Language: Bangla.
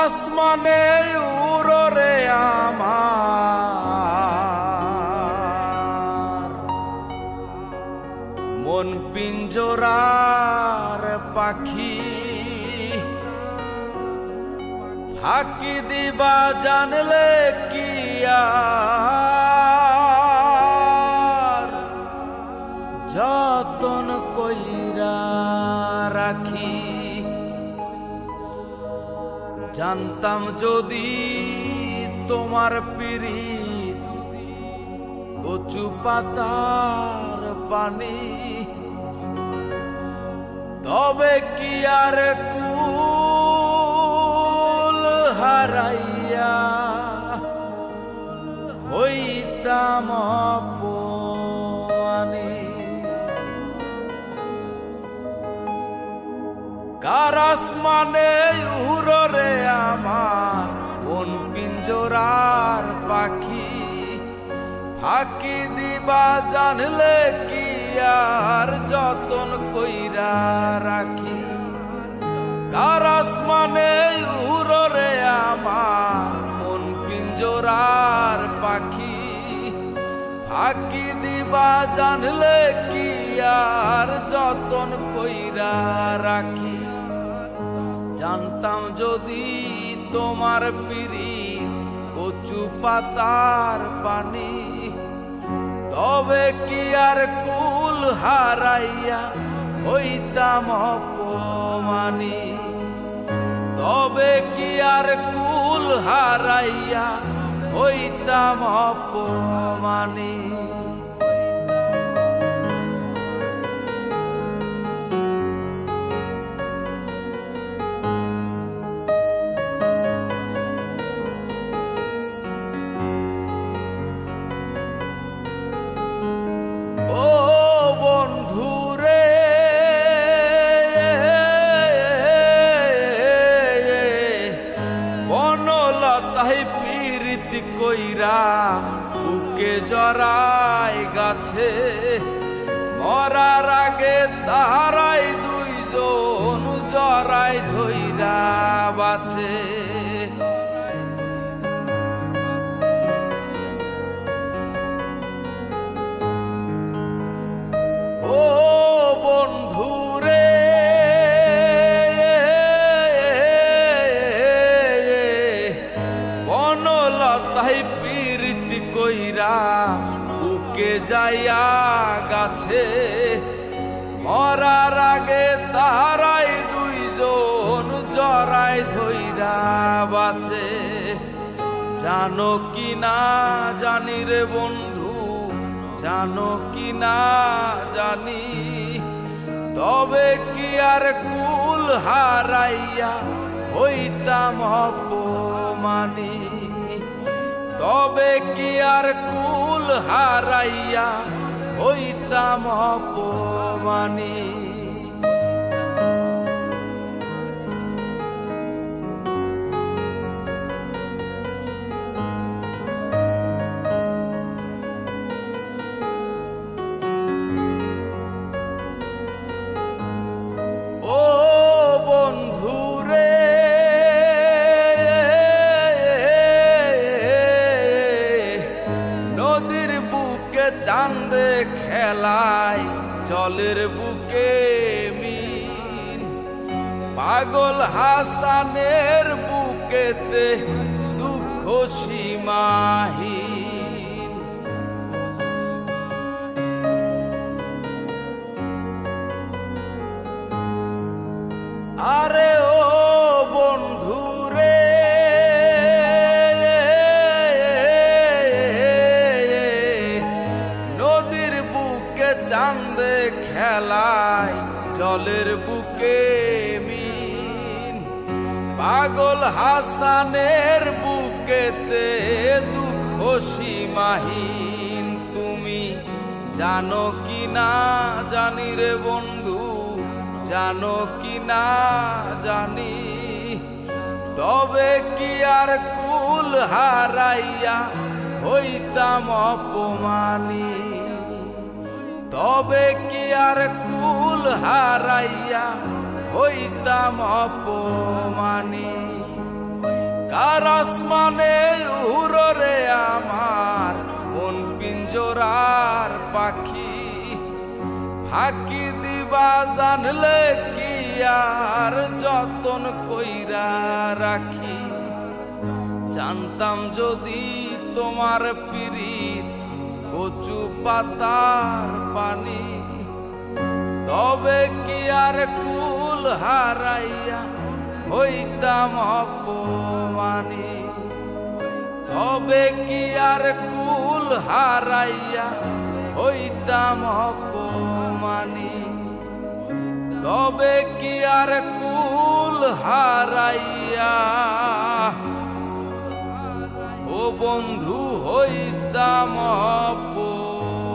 আসমানে উড়রে আমার মন পিঞ্জরার পাখি ফাঁকি দিবা জানলে কি আর যতন কইরা রাখি। জানতাম যদি তোমার পিরিত কচু পাতার পানি, তবে কি আর কুল হারাইয়া হইতাম অপমানী। কার আসমানে উড়রে আমার মন পিঞ্জরার পাখি ফাঁকি দিবা জানলে কি আর যতন কইরা রাখি। কার আসমানে উড়রে আমার মন পিঞ্জরার পাখি ফাঁকি দিবা জানলে কি আর যতন কইরা রাখি। জানতাম যদি তোমার পিরিত কচু পাতার পানি, তবে কি আর কুল হারাইয়া হইতাম অপমানী। তবে কি আর কুল হারাইয়া হইতাম অপমানী। ও বন্ধুরে বনলতাই পীরিতি কইরা বুকে জড়াই গাছে, মরার আগে তাহারাই দুইজন জড়াই ধইরা বাঁচে। ও বন্ধুরে বনলতাই পীরিতি কইরা বুকে যাইয়া গাছে, মরার আগে তাহারাই দুইজন জড়াই ধইরা বাঁচে। জানো কি না জানি রে বন্ধু, জানো কি না জানি, তবে কি আর কুল হারাইয়া হইতাম অপমানী। তবে কি আর কুল হারাইয়া হইতাম অপমানী। ও বন্ধুরে নদীর বুকে চাঁদে খেলায় জলের বুকে মিন, পাগল হাসানের বুকেতে দুঃখ সীমাহীন। আরে ও বন্ধুরে নদীর বুকে চাঁদে খেলায় জলের বুকে মিন, পাগল হাসানের বুকেতে দুঃখ সীমাহীন। তুমি জানো কি না জানি রে বন্ধু, জানো কি না জানি, তবে কি আর কুল হারাইয়া হইতাম অপমানী। তবে কি আর কুল হারাইয়া হইতাম অপমানী। কার আসমানে উড়রে আমার মন পিঞ্জরার পাখি, ফাঁকি দিবা জানলে কি আর যতন কইরা রাখি। জানতাম যদি তোমার পিরিত কচু পাতার পানি, তবে কি আর কুল হারাইয়া হইতাম অপমানি। তবে কি আর কুল হারাইয়া হইতাম অপমানি। তবে কি আর কুল হারাইয়া ও বন্ধু হইতাম অপমানি।